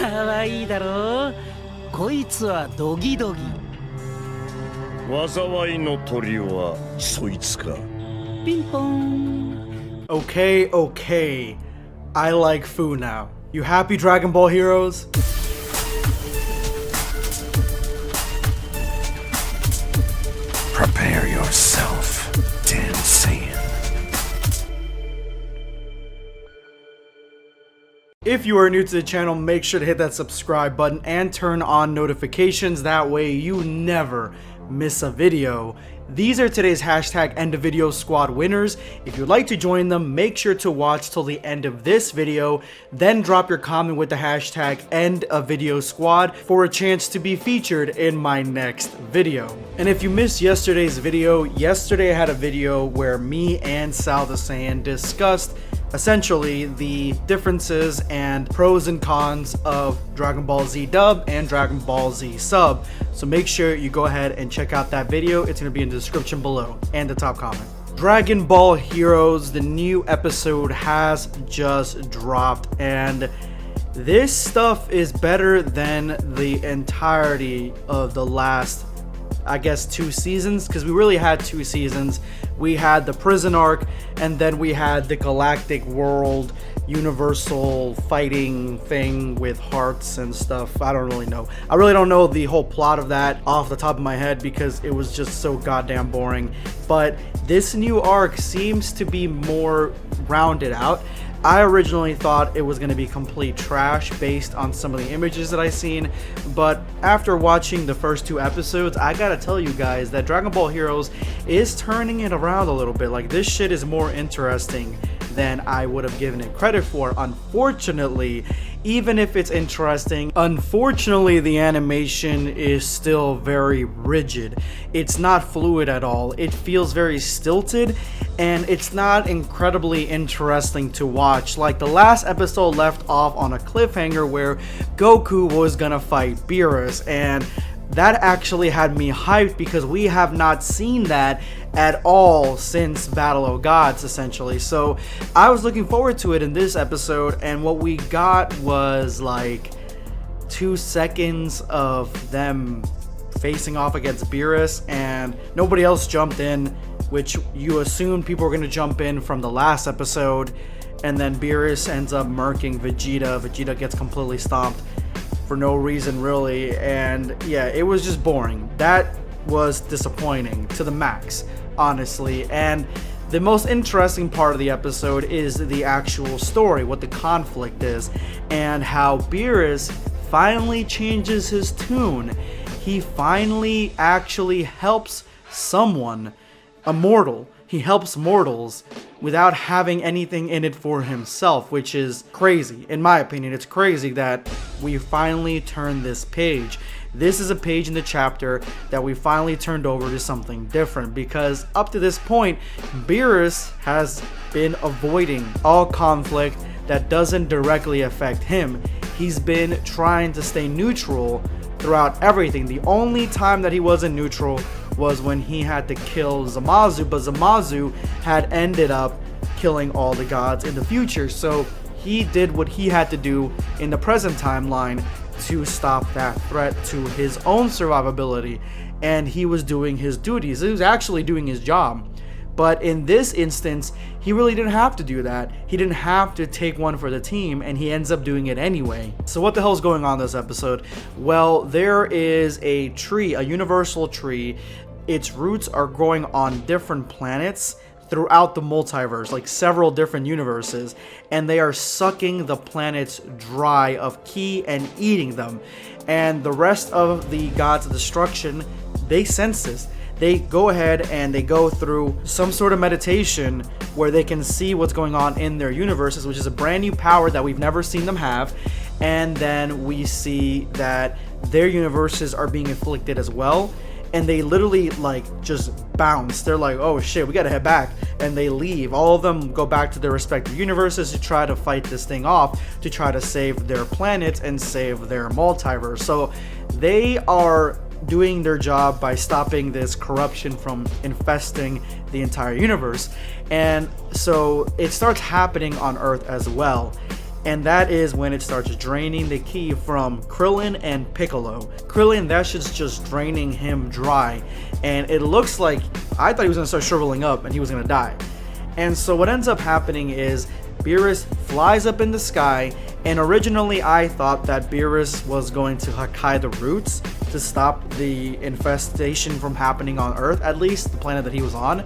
かわいいだろう。こいつはドギドギ。災いの鳥はそいつか。ピンポン。 Okay, okay. I like Fu now. You happy, Dragon Ball heroes? Prepare yourself, Dan Saiyan. If you are new to the channel, make sure to hit that subscribe button and turn on notifications. That way you never miss a video. These are today's hashtag end of video squad winners. If you'd like to join them, make sure to watch till the end of this video, then drop your comment with the hashtag end of video squad for a chance to be featured in my next video. And if you missed yesterday's video, yesterday I had a video where me and Sal the Saiyan discussed essentially the differences and pros and cons of Dragon Ball Z dub and Dragon Ball Z sub. So make sure you go ahead and check out that video. It's going to be in the description below and the top comment. Dragon Ball Heroes, the new episode has just dropped, and this stuff is better than the entirety of the last, I guess, 2 seasons, because we really had 2 seasons. We had the prison arc, and then we had the galactic world universal fighting thing with hearts and stuff. I don't really know. I really don't know the whole plot of that off the top of my head because it was just so goddamn boring. But this new arc seems to be more rounded out. I originally thought it was going to be complete trash based on some of the images that I seen, but after watching the first 2 episodes, I gotta tell you guys that Dragon Ball Heroes is turning it around a little bit. Like, this shit is more interesting than I would have given it credit for. Unfortunately, even if it's interesting, unfortunately the animation is still very rigid. It's not fluid at all. It feels very stilted, and it's not incredibly interesting to watch. Like, the last episode left off on a cliffhanger where Goku was gonna fight Beerus, and that actually had me hyped because we have not seen that at all since Battle of Gods, essentially. So I was looking forward to it in this episode, and what we got was like 2 seconds of them facing off against Beerus, and nobody else jumped in, which you assumed people were going to jump in from the last episode. And then Beerus ends up murking Vegeta. Vegeta gets completely stomped for no reason, really. And yeah, it was just boring. That was disappointing to the max, honestly. And the most interesting part of the episode is the actual story, what the conflict is, and how Beerus finally changes his tune. He finally actually helps someone, a mortal. He helps mortals without having anything in it for himself, which is crazy. In my opinion, it's crazy that we finally turned this page. This is a page in the chapter that we finally turned over to something different, because up to this point, Beerus has been avoiding all conflict that doesn't directly affect him. He's been trying to stay neutral throughout everything. The only time that he wasn't neutral was when he had to kill Zamasu, but Zamasu had ended up killing all the gods in the future. So he did what he had to do in the present timeline to stop that threat to his own survivability, and he was doing his duties. He was actually doing his job. But in this instance, he really didn't have to do that. He didn't have to take one for the team, and he ends up doing it anyway. So what the hell is going on this episode? Well, there is a tree, a universal tree. Its roots are growing on different planets throughout the multiverse, like several different universes, and they are sucking the planets dry of ki and eating them. And the rest of the gods of destruction, they sense this. They go ahead and they go through some sort of meditation where they can see what's going on in their universes, which is a brand new power that we've never seen them have. And then we see that their universes are being inflicted as well. And they literally like just bounce. They're like, oh shit, we gotta head back. And they leave. All of them go back to their respective universes to try to fight this thing off, to try to save their planets and save their multiverse. So they are doing their job by stopping this corruption from infesting the entire universe. And so it starts happening on Earth as well. and that is when it starts draining the ki from Krillin and Piccolo. Krillin, that shit's just draining him dry, and it looks like, I thought he was gonna start shriveling up and he was gonna die. And so what ends up happening is Beerus flies up in the sky, and originally I thought that Beerus was going to Hakai the roots to stop the infestation from happening on Earth, at least the planet that he was on.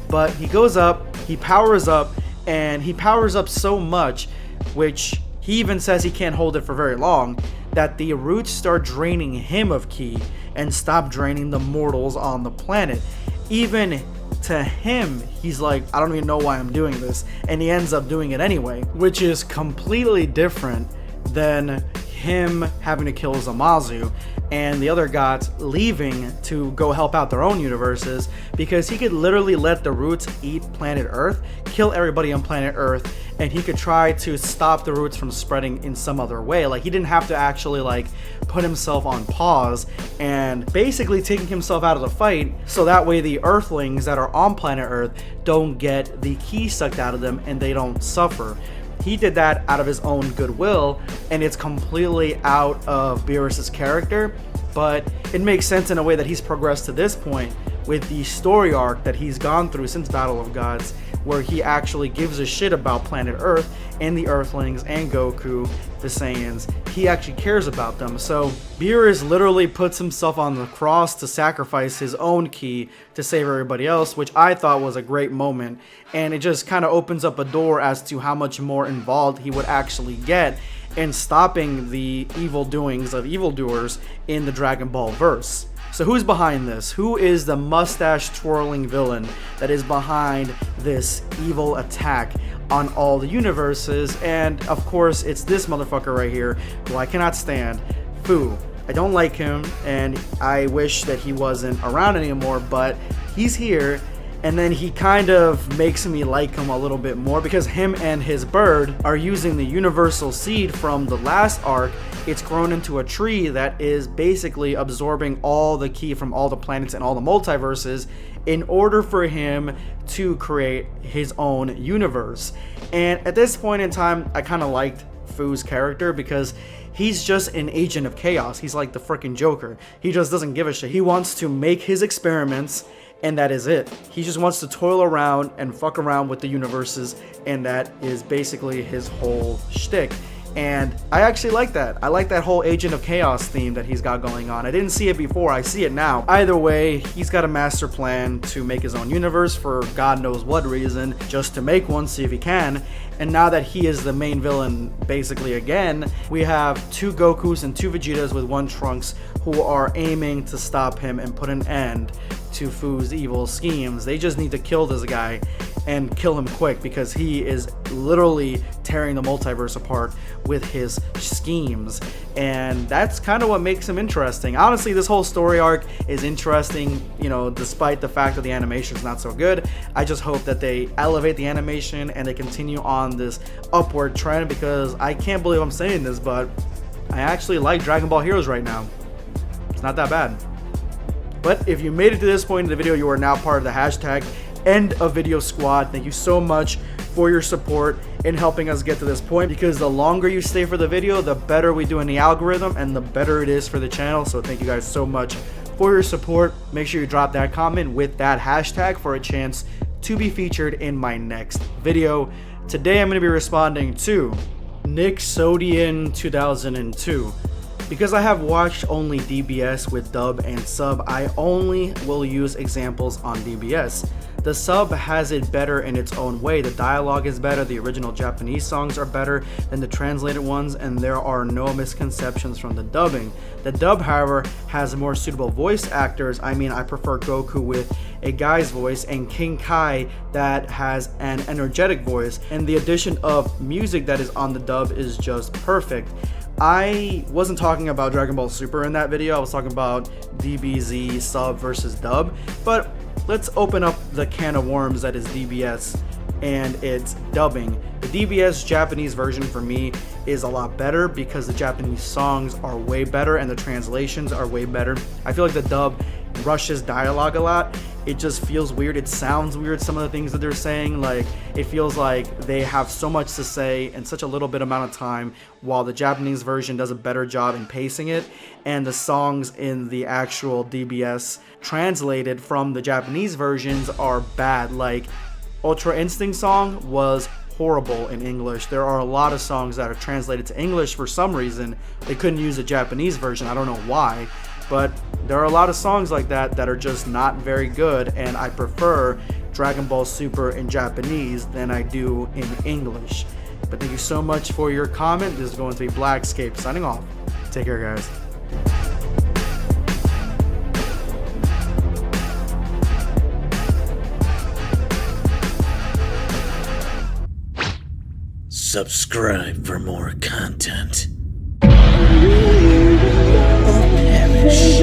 But he goes up, he powers up, and he powers up so much, which he even says he can't hold it for very long, that the roots start draining him of ki and stop draining the mortals on the planet. Even to him, he's like, I don't even know why I'm doing this, and he ends up doing it anyway, which is completely different than him having to kill Zamasu and the other gods leaving to go help out their own universes, because he could literally let the roots eat planet Earth, kill everybody on planet Earth, and he could try to stop the roots from spreading in some other way. Like, he didn't have to actually like put himself on pause and basically taking himself out of the fight, so that way the Earthlings that are on planet Earth don't get the ki sucked out of them and they don't suffer. He did that out of his own goodwill, and it's completely out of Beerus's character, but it makes sense in a way that he's progressed to this point with the story arc that he's gone through since Battle of Gods, where he actually gives a shit about planet Earth and the Earthlings and Goku, the Saiyans. He actually cares about them. So Beerus literally puts himself on the cross to sacrifice his own ki to save everybody else, which I thought was a great moment. And it just kind of opens up a door as to how much more involved he would actually get in stopping the evil doings of evildoers in the Dragon Ball verse. So who's behind this? Who is the mustache twirling villain that is behind this evil attack on all the universes? And of course, it's this motherfucker right here, who I cannot stand, Fu. I don't like him, and I wish that he wasn't around anymore, but he's here. And then he kind of makes me like him a little bit more, because him and his bird are using the universal seed from the last arc. It's grown into a tree that is basically absorbing all the ki from all the planets and all the multiverses in order for him to create his own universe. And at this point in time, I kind of liked Fu's character, because he's just an agent of chaos. He's like the freaking Joker. He just doesn't give a shit. He wants to make his experiments, and that is it. He just wants to toil around and fuck around with the universes, and that is basically his whole shtick. And I actually like that. I like that whole Agent of Chaos theme that he's got going on. I didn't see it before, I see it now. Either way, he's got a master plan to make his own universe for God knows what reason, just to make one, see if he can. And now that he is the main villain basically again, we have 2 Gokus and 2 Vegetas with 1 Trunks who are aiming to stop him and put an end to Fu's evil schemes. They just need to kill this guy and kill him quick, because he is literally tearing the multiverse apart with his schemes, and that's kind of what makes him interesting. Honestly, this whole story arc is interesting, you know, despite the fact that the animation is not so good. I just hope that they elevate the animation and they continue on this upward trend, because I can't believe I'm saying this, but I actually like Dragon Ball Heroes right now. It's not that bad. But if you made it to this point in the video, you are now part of the hashtag End of Video Squad. Thank you so much for your support in helping us get to this point, because the longer you stay for the video, the better we do in the algorithm and the better it is for the channel. So thank you guys so much for your support. Make sure you drop that comment with that hashtag for a chance to be featured in my next video. Today I'm going to be responding to Nick Sodian 2002. Because I have watched only DBS with dub and sub, I only will use examples on DBS. The sub has it better in its own way. The dialogue is better, the original Japanese songs are better than the translated ones, and there are no misconceptions from the dubbing. The dub, however, has more suitable voice actors. I mean, I prefer Goku with a guy's voice and King Kai that has an energetic voice, and the addition of music that is on the dub is just perfect. I wasn't talking about Dragon Ball Super in that video, I was talking about DBZ sub versus dub, but let's open up the can of worms that is DBS and its dubbing. The DBS Japanese version for me is a lot better, because the Japanese songs are way better and the translations are way better. I feel like the dub rushes dialogue a lot, it just feels weird. It sounds weird, some of the things that they're saying. Like, it feels like they have so much to say in such a little bit amount of time, while the Japanese version does a better job in pacing it, and the songs in the actual DBS translated from the Japanese versions are bad. Like, Ultra Instinct song was horrible in English. There are a lot of songs that are translated to English for some reason. They couldn't use a Japanese version. I don't know why. But there are a lot of songs like that that are just not very good, and I prefer Dragon Ball Super in Japanese than I do in English. But thank you so much for your comment. This is going to be BlackScape signing off. Take care, guys. Subscribe for more content. Perish.